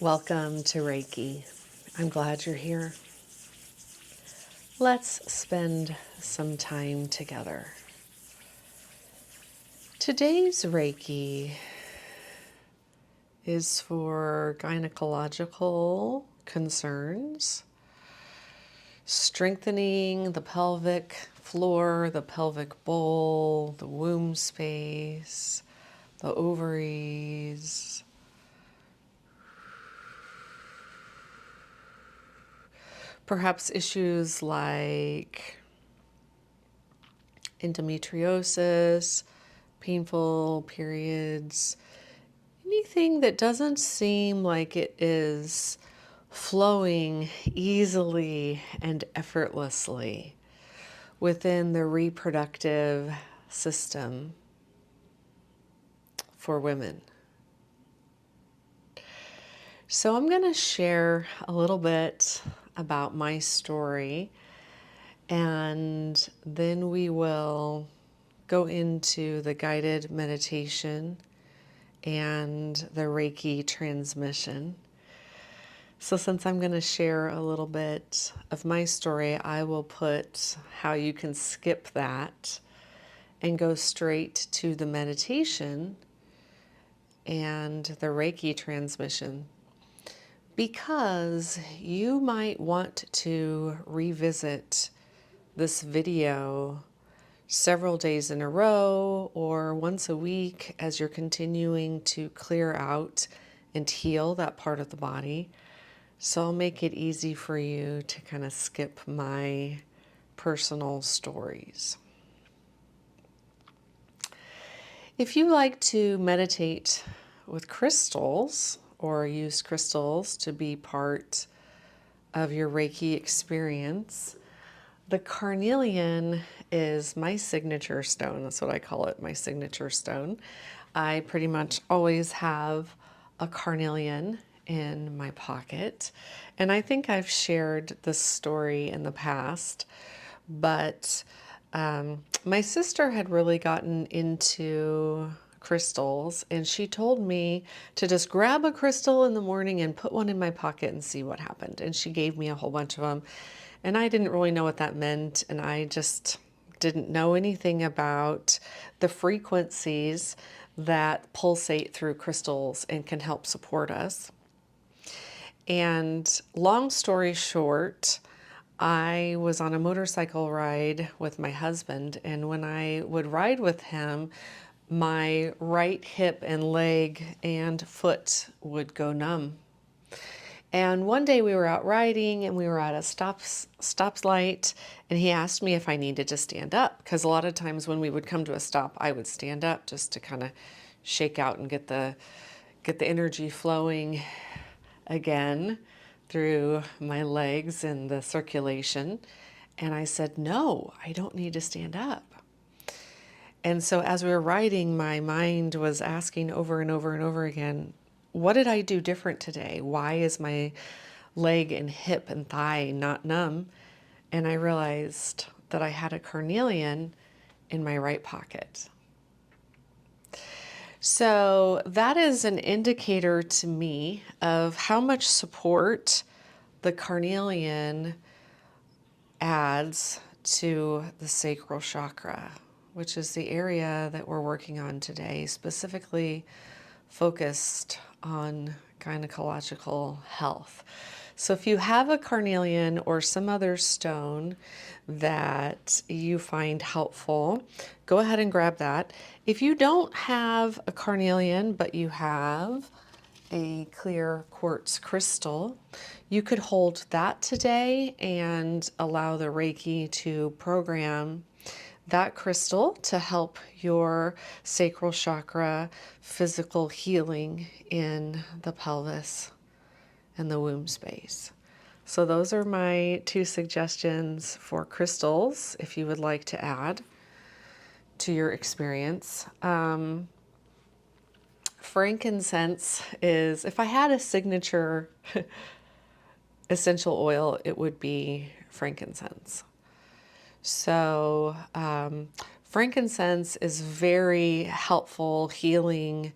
Welcome to Reiki. I'm glad you're here. Let's spend some time together. Today's Reiki is for gynecological concerns, strengthening the pelvic floor, the pelvic bowl, the womb space, the ovaries, perhaps issues like endometriosis, painful periods, anything that doesn't seem like it is flowing easily and effortlessly within the reproductive system for women. So I'm going to share a little bit about my story, and then we will go into the guided meditation and the Reiki transmission. So since I'm going to share a little bit of my story, I will put how you can skip that and go straight to the meditation and the Reiki transmission, because you might want to revisit this video several days in a row or once a week as you're continuing to clear out and heal that part of the body. So I'll make it easy for you to kind of skip my personal stories. If you like to meditate with crystals or use crystals to be part of your Reiki experience, the carnelian is my signature stone. That's what I call it, my signature stone. I pretty much always have a carnelian in my pocket. And I think I've shared this story in the past, but my sister had really gotten into crystals, and she told me to just grab a crystal in the morning and put one in my pocket and see what happened. And she gave me a whole bunch of them, and I didn't really know what that meant, and I just didn't know anything about the frequencies that pulsate through crystals and can help support us. And long story short, I was on a motorcycle ride with my husband, and when I would ride with him, my right hip and leg and foot would go numb. And one day we were out riding and we were at a stoplight, and he asked me if I needed to stand up, because a lot of times when we would come to a stop, I would stand up just to kind of shake out and get the energy flowing again through my legs and the circulation. And I said, no, I don't need to stand up. And so as we were riding, my mind was asking over and over and over again, what did I do different today? Why is my leg and hip and thigh not numb? And I realized that I had a carnelian in my right pocket. So that is an indicator to me of how much support the carnelian adds to the sacral chakra, which is the area that we're working on today, specifically focused on gynecological health. So if you have a carnelian or some other stone that you find helpful, go ahead and grab that. If you don't have a carnelian, but you have a clear quartz crystal, you could hold that today and allow the Reiki to program that crystal to help your sacral chakra physical healing in the pelvis and the womb space. So those are my two suggestions for crystals if you would like to add to your experience. Frankincense is, if I had a signature essential oil, it would be frankincense. So frankincense is very helpful healing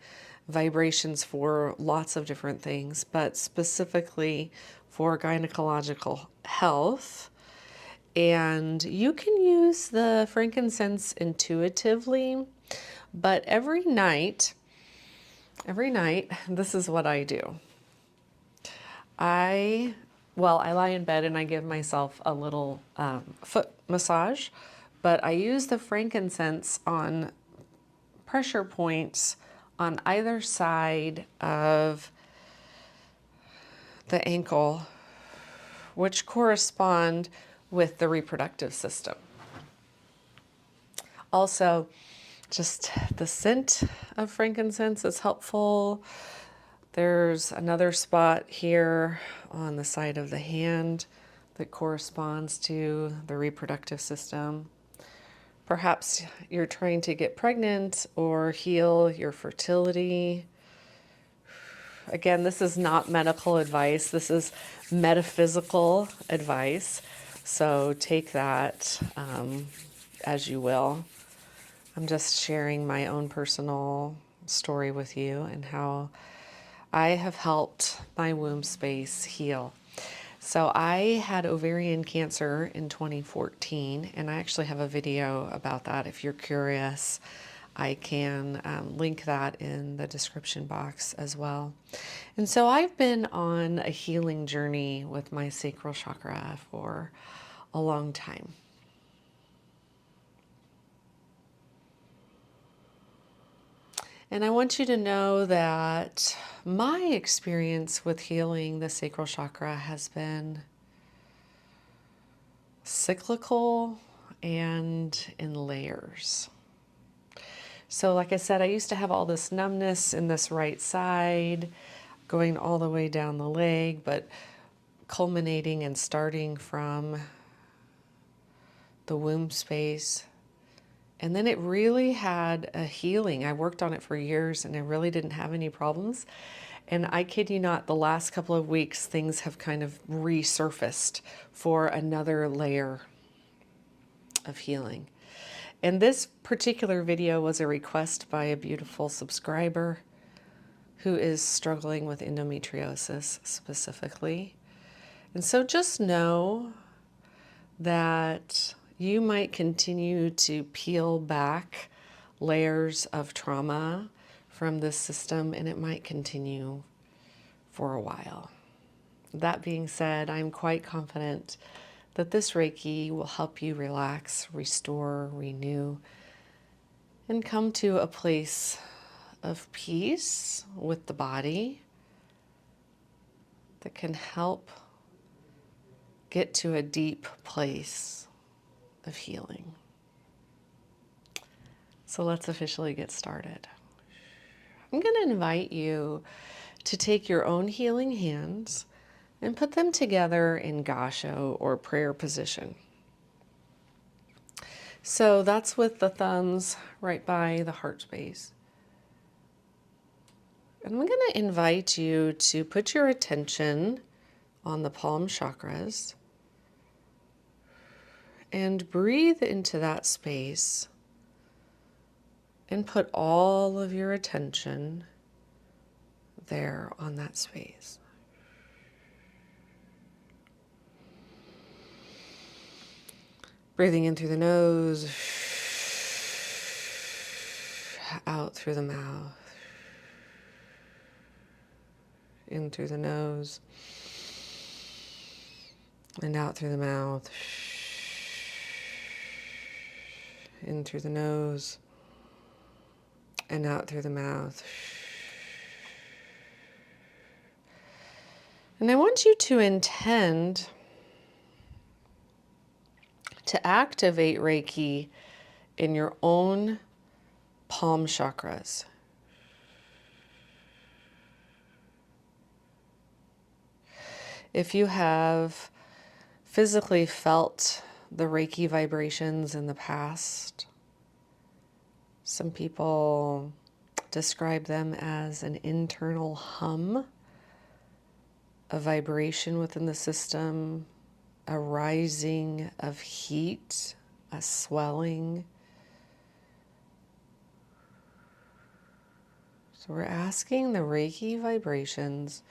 vibrations for lots of different things, but specifically for gynecological health. And you can use the frankincense intuitively, but every night, this is what I do. I lie in bed and I give myself a little foot massage, but I use the frankincense on pressure points on either side of the ankle, which correspond with the reproductive system. Also, just the scent of frankincense is helpful. There's another spot here on the side of the hand that corresponds to the reproductive system. Perhaps you're trying to get pregnant or heal your fertility. Again, this is not medical advice. This is metaphysical advice. So take that as you will. I'm just sharing my own personal story with you and how I have helped my womb space heal. So I had ovarian cancer in 2014, and I actually have a video about that. If you're curious, I can link that in the description box as well. And so I've been on a healing journey with my sacral chakra for a long time. And I want you to know that my experience with healing the sacral chakra has been cyclical and in layers. So like I said, I used to have all this numbness in this right side, going all the way down the leg, but culminating and starting from the womb space. And then it really had a healing. I worked on it for years and I really didn't have any problems. And I kid you not, the last couple of weeks, things have kind of resurfaced for another layer of healing. And this particular video was a request by a beautiful subscriber who is struggling with endometriosis specifically. And so just know that you might continue to peel back layers of trauma from this system, and it might continue for a while. That being said, I'm quite confident that this Reiki will help you relax, restore, renew, and come to a place of peace with the body that can help get to a deep place of healing. So let's officially get started. I'm going to invite you to take your own healing hands and put them together in gasho or prayer position. So that's with the thumbs right by the heart space. And I'm going to invite you to put your attention on the palm chakras and breathe into that space and put all of your attention there on that space. Breathing in through the nose, out through the mouth, in through the nose, and out through the mouth, in through the nose, and out through the mouth. And I want you to intend to activate Reiki in your own palm chakras. If you have physically felt the Reiki vibrations in the past, some people describe them as an internal hum, a vibration within the system, a rising of heat, a swelling. So we're asking the Reiki vibrations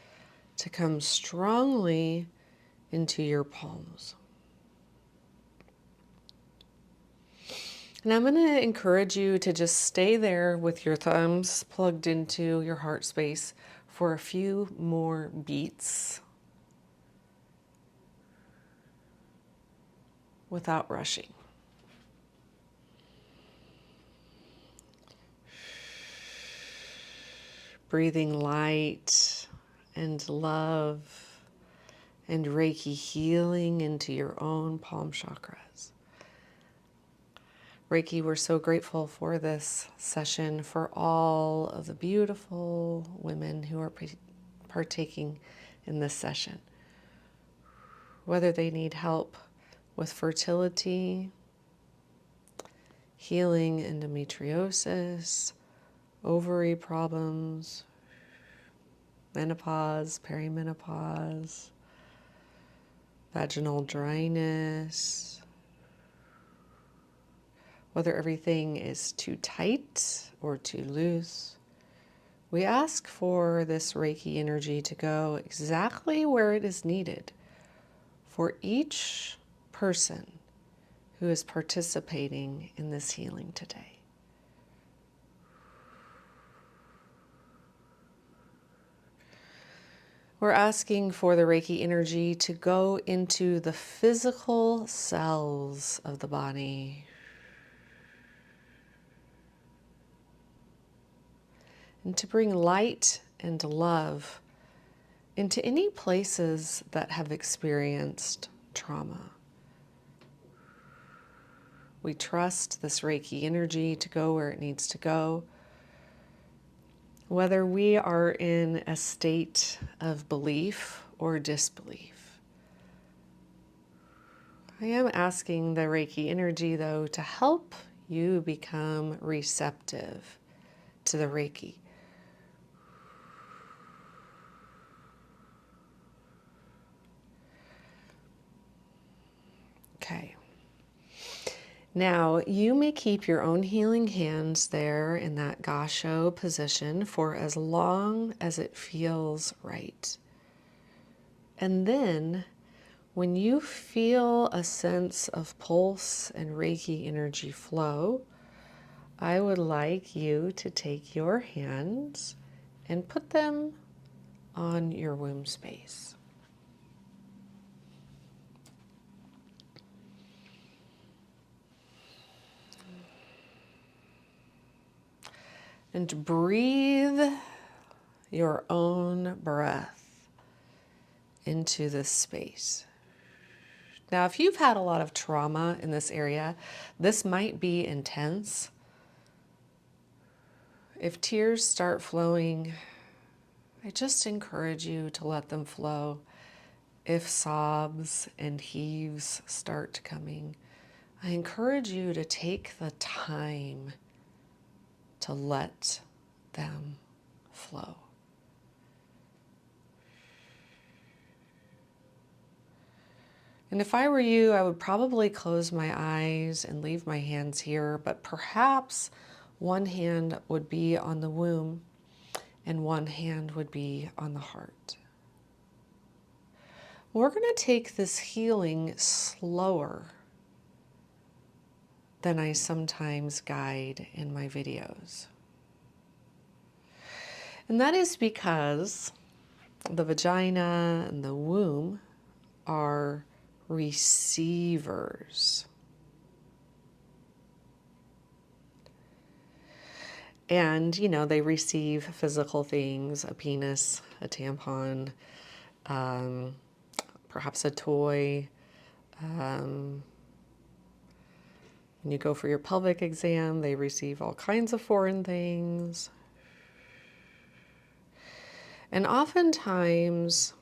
to come strongly into your palms. And I'm going to encourage you to just stay there with your thumbs plugged into your heart space for a few more beats without rushing. Breathing light and love and Reiki healing into your own palm chakras. Reiki, we're so grateful for this session, for all of the beautiful women who are partaking in this session. Whether they need help with fertility, healing endometriosis, ovary problems, menopause, perimenopause, vaginal dryness, whether everything is too tight or too loose. We ask for this Reiki energy to go exactly where it is needed for each person who is participating in this healing today. We're asking for the Reiki energy to go into the physical cells of the body and to bring light and love into any places that have experienced trauma. We trust this Reiki energy to go where it needs to go, whether we are in a state of belief or disbelief. I am asking the Reiki energy, though, to help you become receptive to the Reiki. Okay. Now, you may keep your own healing hands there in that gasho position for as long as it feels right. And then, when you feel a sense of pulse and Reiki energy flow, I would like you to take your hands and put them on your womb space. And breathe your own breath into this space. Now, if you've had a lot of trauma in this area, this might be intense. If tears start flowing, I just encourage you to let them flow. If sobs and heaves start coming, I encourage you to take the time to let them flow. And if I were you, I would probably close my eyes and leave my hands here, but perhaps one hand would be on the womb and one hand would be on the heart. We're going to take this healing slower than I sometimes guide in my videos. And that is because the vagina and the womb are receivers. And, they receive physical things, a penis, a tampon, perhaps a toy. When you go for your pelvic exam, they receive all kinds of foreign things. And oftentimes,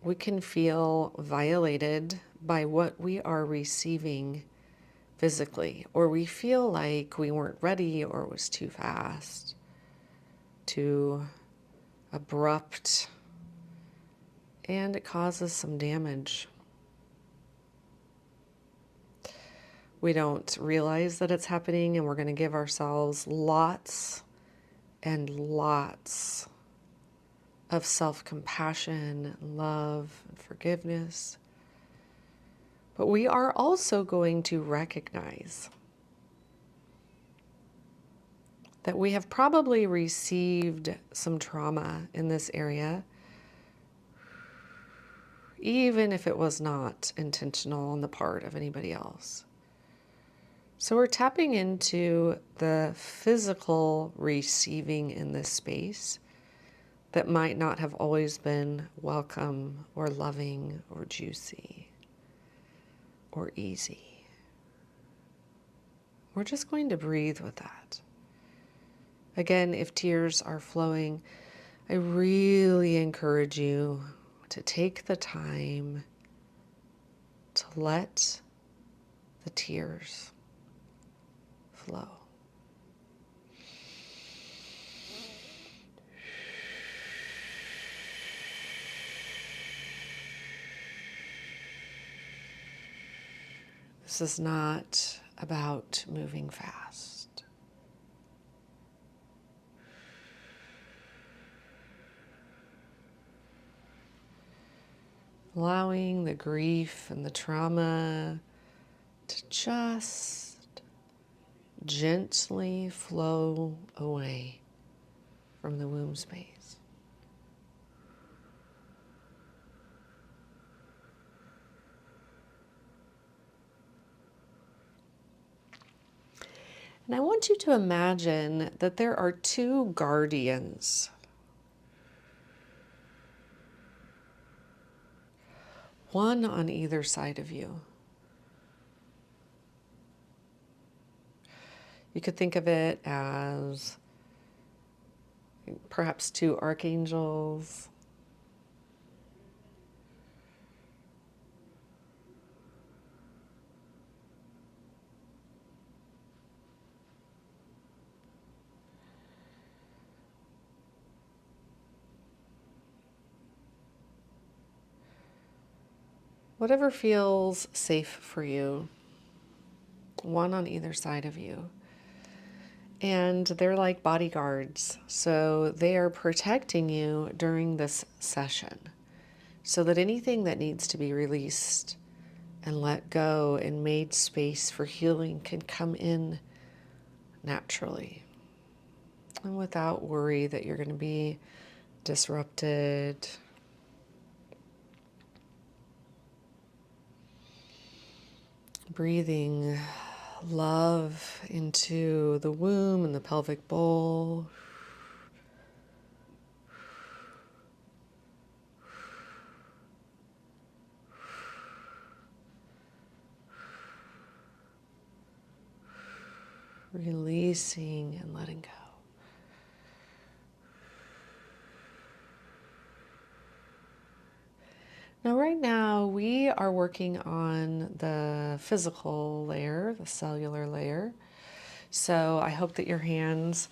we can feel violated by what we are receiving physically, or we feel like we weren't ready or it was too fast, too abrupt, and it causes some damage. We don't realize that it's happening, and we're going to give ourselves lots and lots of self-compassion, love, and forgiveness. But we are also going to recognize that we have probably received some trauma in this area, even if it was not intentional on the part of anybody else. So we're tapping into the physical receiving in this space that might not have always been welcome or loving or juicy or easy. We're just going to breathe with that. Again, if tears are flowing, I really encourage you to take the time to let the tears flow. This is not about moving fast. Allowing the grief and the trauma to just gently flow away from the womb space. And I want you to imagine that there are two guardians. One on either side of you. You could think of it as perhaps two archangels. Whatever feels safe for you, one on either side of you. And they're like bodyguards, so they are protecting you during this session so that anything that needs to be released and let go and made space for healing can come in naturally and without worry that you're going to be disrupted. Breathing love into the womb and the pelvic bowl. Releasing and letting go. Now, right now, we are working on the physical layer, the cellular layer. So I hope that your hands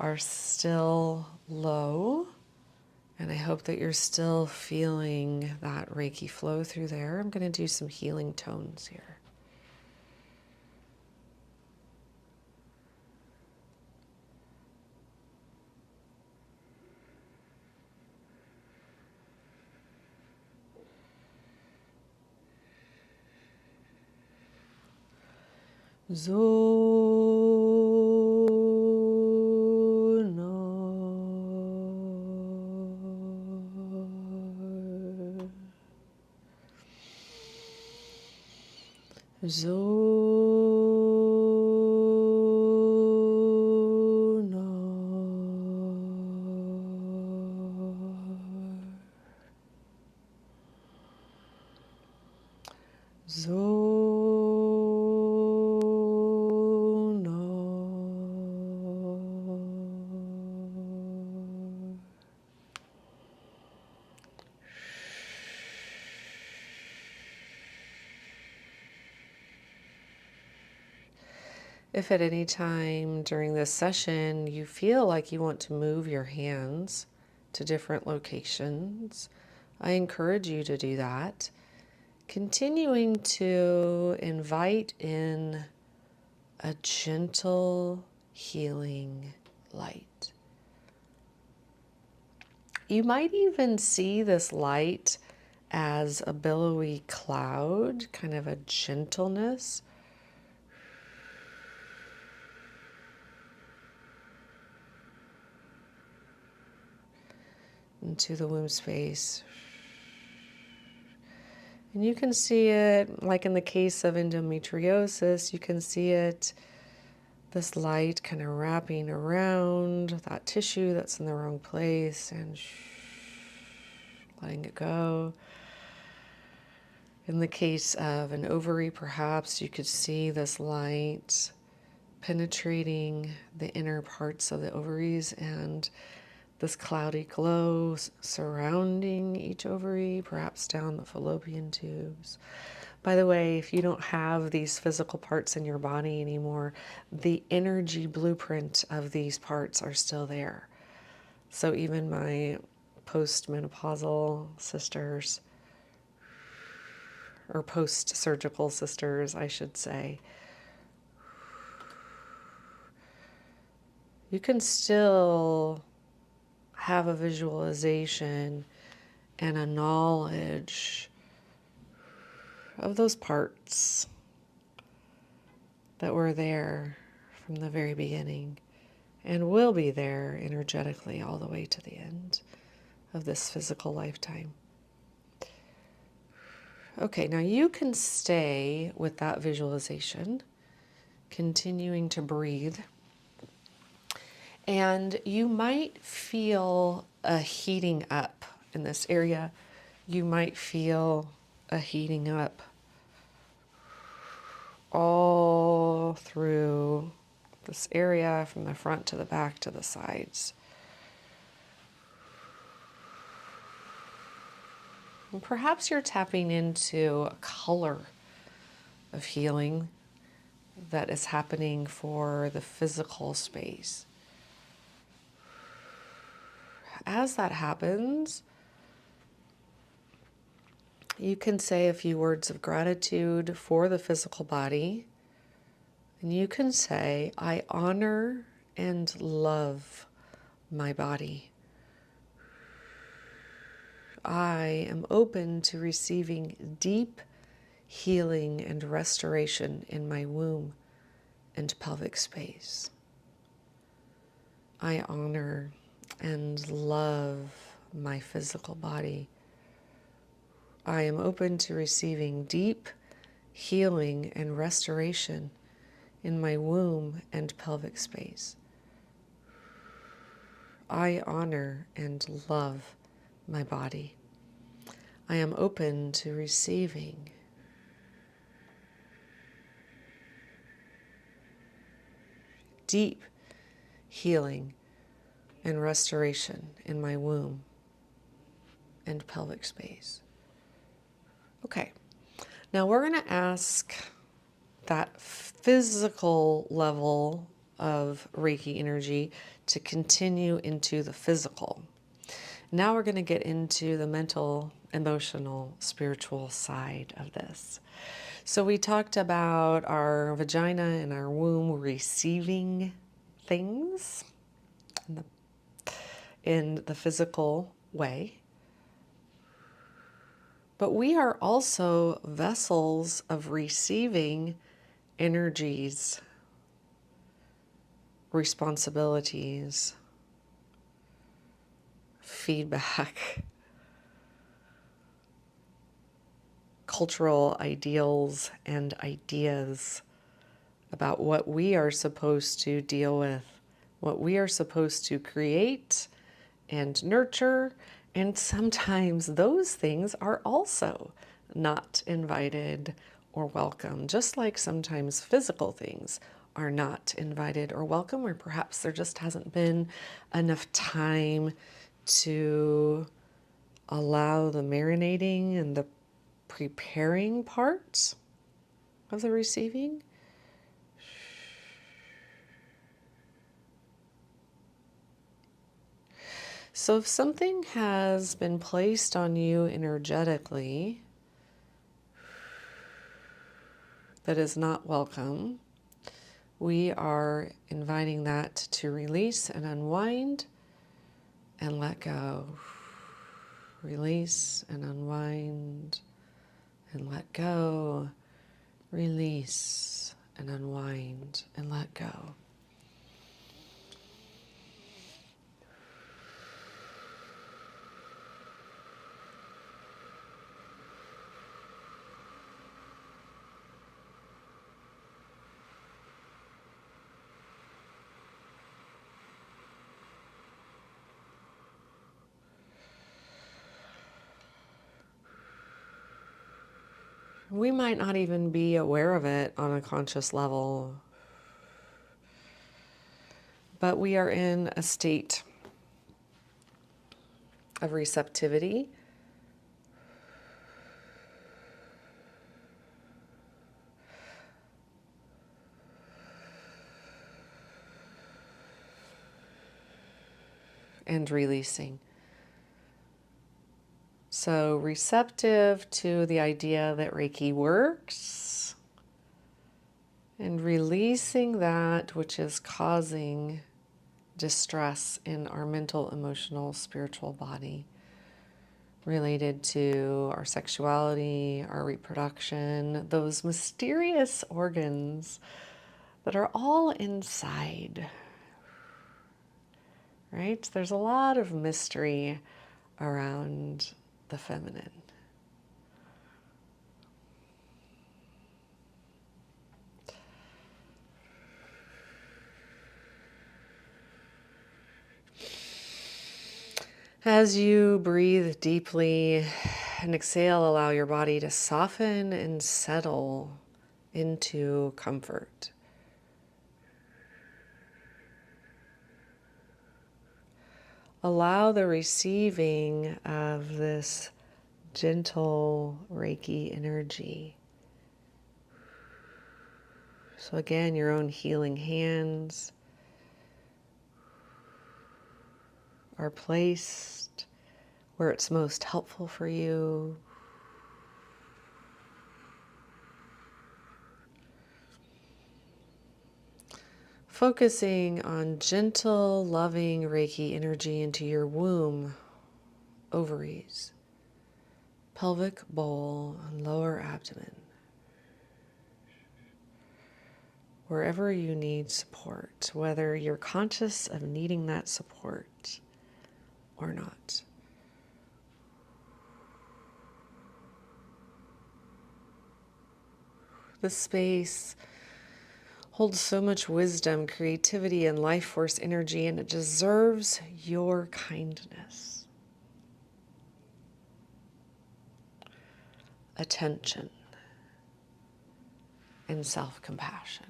are still low, and I hope that you're still feeling that Reiki flow through there. I'm going to do some healing tones here. If at any time during this session you feel like you want to move your hands to different locations, I encourage you to do that. Continuing to invite in a gentle, healing light. You might even see this light as a billowy cloud, kind of a gentleness. Into the womb space. And you can see it, like in the case of endometriosis, you can see it, this light kind of wrapping around that tissue that's in the wrong place and letting it go. In the case of an ovary, perhaps you could see this light penetrating the inner parts of the ovaries and this cloudy glow surrounding each ovary, perhaps down the fallopian tubes. By the way, if you don't have these physical parts in your body anymore, the energy blueprint of these parts are still there. So even my post-menopausal sisters, or post-surgical sisters, I should say, you can still have a visualization and a knowledge of those parts that were there from the very beginning and will be there energetically all the way to the end of this physical lifetime. Okay, now you can stay with that visualization, continuing to breathe. And you might feel a heating up in this area. You might feel a heating up all through this area, from the front to the back to the sides. And perhaps you're tapping into a color of healing that is happening for the physical space. As that happens, you can say a few words of gratitude for the physical body. And you can say, I honor and love my body. I am open to receiving deep healing and restoration in my womb and pelvic space. I honor and love my physical body. I am open to receiving deep healing and restoration in my womb and pelvic space. I honor and love my body. I am open to receiving deep healing and restoration in my womb and pelvic space. Okay, now we're going to ask that physical level of Reiki energy to continue into the physical. Now we're going to get into the mental, emotional, spiritual side of this. So we talked about our vagina and our womb receiving things in the physical way. But we are also vessels of receiving energies, responsibilities, feedback, cultural ideals and ideas about what we are supposed to deal with, what we are supposed to create and nurture. And sometimes those things are also not invited or welcome, just like sometimes physical things are not invited or welcome, or perhaps there just hasn't been enough time to allow the marinating and the preparing parts of the receiving. So if something has been placed on you energetically that is not welcome, we are inviting that to release and unwind and let go. Release and unwind and let go. Release and unwind and let go. We might not even be aware of it on a conscious level, but we are in a state of receptivity and releasing. So receptive to the idea that Reiki works and releasing that which is causing distress in our mental, emotional, spiritual body related to our sexuality, our reproduction, those mysterious organs that are all inside, right? There's a lot of mystery around the feminine. As you breathe deeply and exhale, allow your body to soften and settle into comfort. Allow the receiving of this gentle Reiki energy. So again, your own healing hands are placed where it's most helpful for you. Focusing on gentle, loving Reiki energy into your womb, ovaries, pelvic bowl, and lower abdomen. Wherever you need support, whether you're conscious of needing that support or not. This space holds so much wisdom, creativity, and life force energy, and it deserves your kindness, attention, and self-compassion.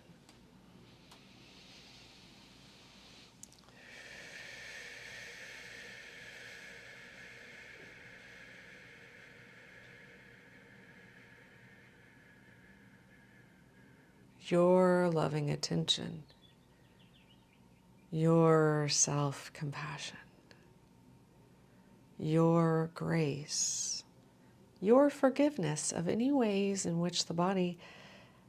Your loving attention, your self-compassion, your grace, your forgiveness of any ways in which the body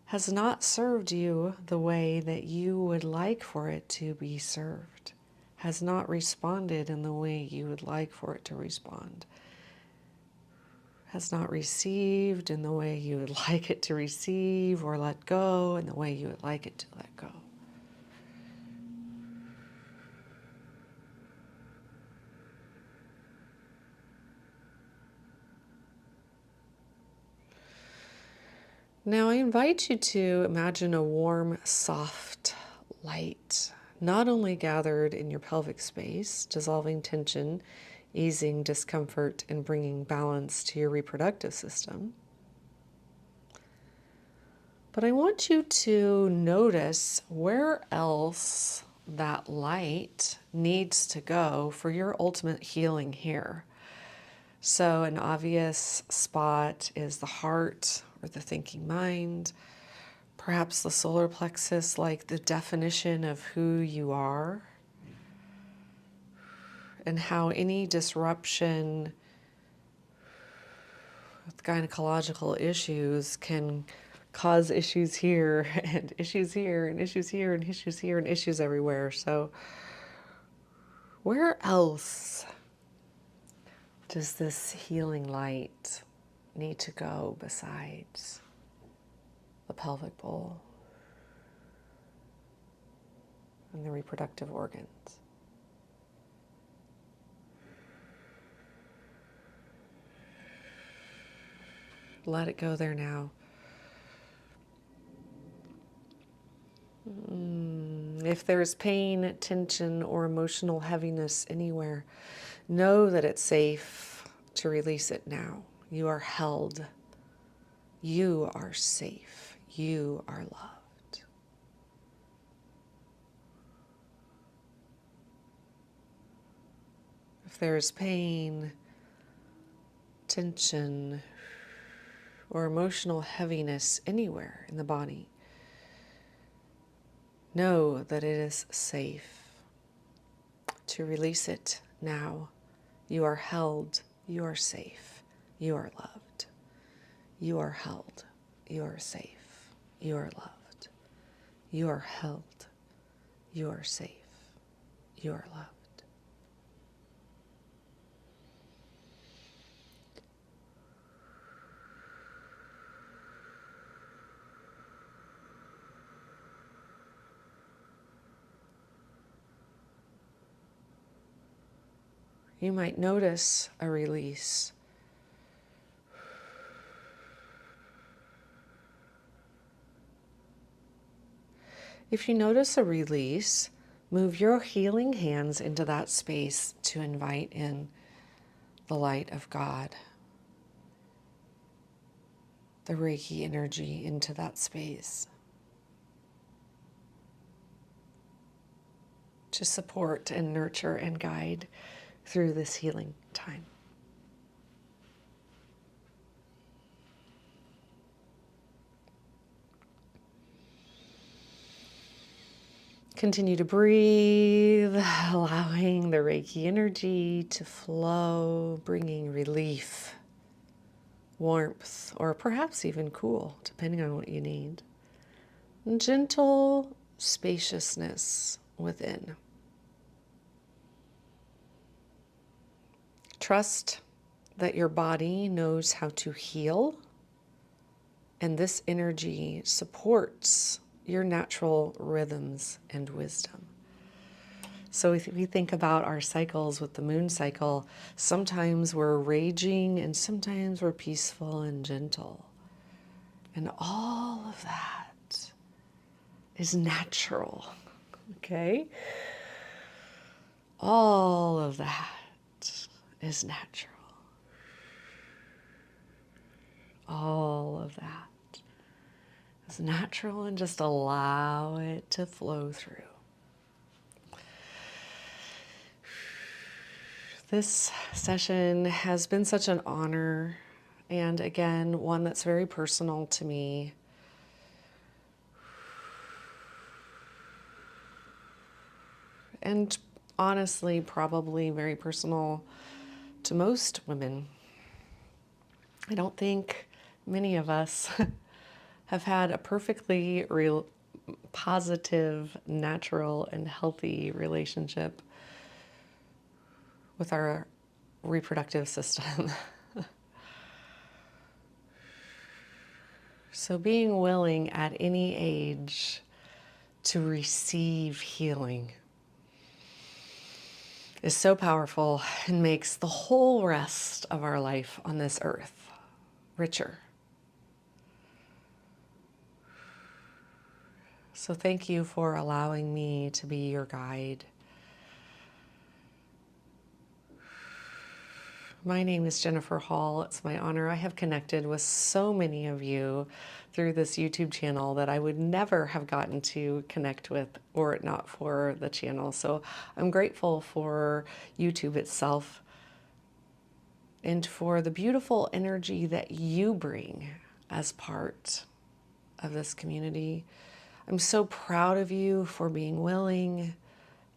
has not served you the way that you would like for it to be served, has not responded in the way you would like for it to respond, has not received in the way you would like it to receive, or let go in the way you would like it to let go. Now I invite you to imagine a warm, soft light, not only gathered in your pelvic space, dissolving tension, easing discomfort, and bringing balance to your reproductive system, but I want you to notice where else that light needs to go for your ultimate healing here. So an obvious spot is the heart or the thinking mind, perhaps the solar plexus, like the definition of who you are and how any disruption with gynecological issues can cause issues here and issues here and issues here and issues here and issues everywhere. So where else does this healing light need to go besides the pelvic bowl and the reproductive organs? Let it go there now. If there's pain, tension, or emotional heaviness anywhere, know that it's safe to release it now. You are held. You are safe. You are loved. If there's pain, tension, or emotional heaviness anywhere in the body, know that it is safe to release it now. You are held. You are safe. You are loved. You are held. You are safe. You are loved. You are held. You are safe. You are loved. You might notice a release. If you notice a release, move your healing hands into that space to invite in the light of God, the Reiki energy into that space, to support and nurture and guide through this healing time. Continue to breathe, allowing the Reiki energy to flow, bringing relief, warmth, or perhaps even cool, depending on what you need. And gentle spaciousness within. Trust that your body knows how to heal, and this energy supports your natural rhythms and wisdom. So if we think about our cycles with the moon cycle, sometimes we're raging and sometimes we're peaceful and gentle. And all of that is natural, okay? All of that is natural. All of that is natural, and just allow it to flow through. This session has been such an honor, and again, one that's very personal to me. And honestly, probably very personal to most women. I don't think many of us have had a perfectly positive, natural, and healthy relationship with our reproductive system. So being willing at any age to receive healing is so powerful and makes the whole rest of our life on this earth richer. So thank you for allowing me to be your guide. My name is Jennifer Hall. It's my honor. I have connected with so many of you through this YouTube channel that I would never have gotten to connect with were it not for the channel. So I'm grateful for YouTube itself and for the beautiful energy that you bring as part of this community. I'm so proud of you for being willing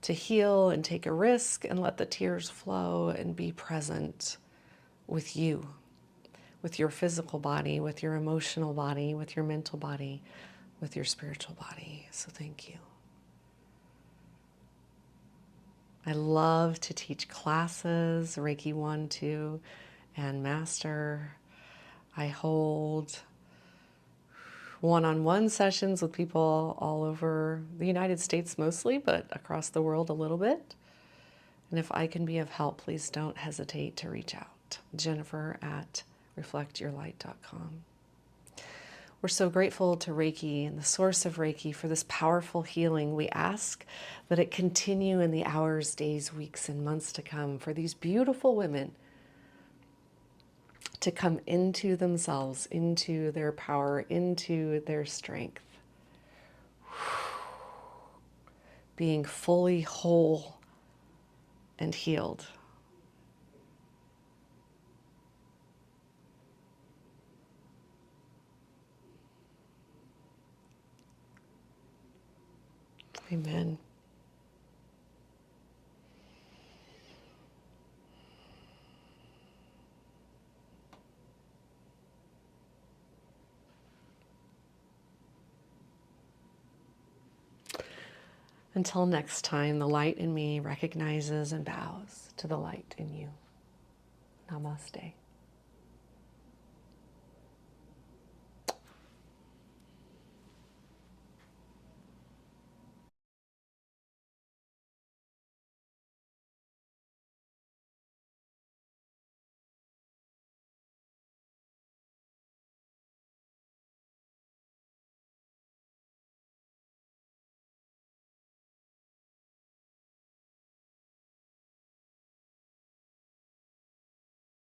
to heal and take a risk and let the tears flow and be present with you, with your physical body, with your emotional body, with your mental body, with your spiritual body. So thank you. I love to teach classes, Reiki 1, 2, and Master. I hold one-on-one sessions with people all over the United States mostly, but across the world a little bit. And if I can be of help, please don't hesitate to reach out. Jennifer at reflectyourlight.com. We're so grateful to Reiki and the source of Reiki for this powerful healing. We ask that it continue in the hours, days, weeks, and months to come for these beautiful women to come into themselves, into their power, into their strength, being fully whole and healed. Amen. Until next time, the light in me recognizes and bows to the light in you. Namaste.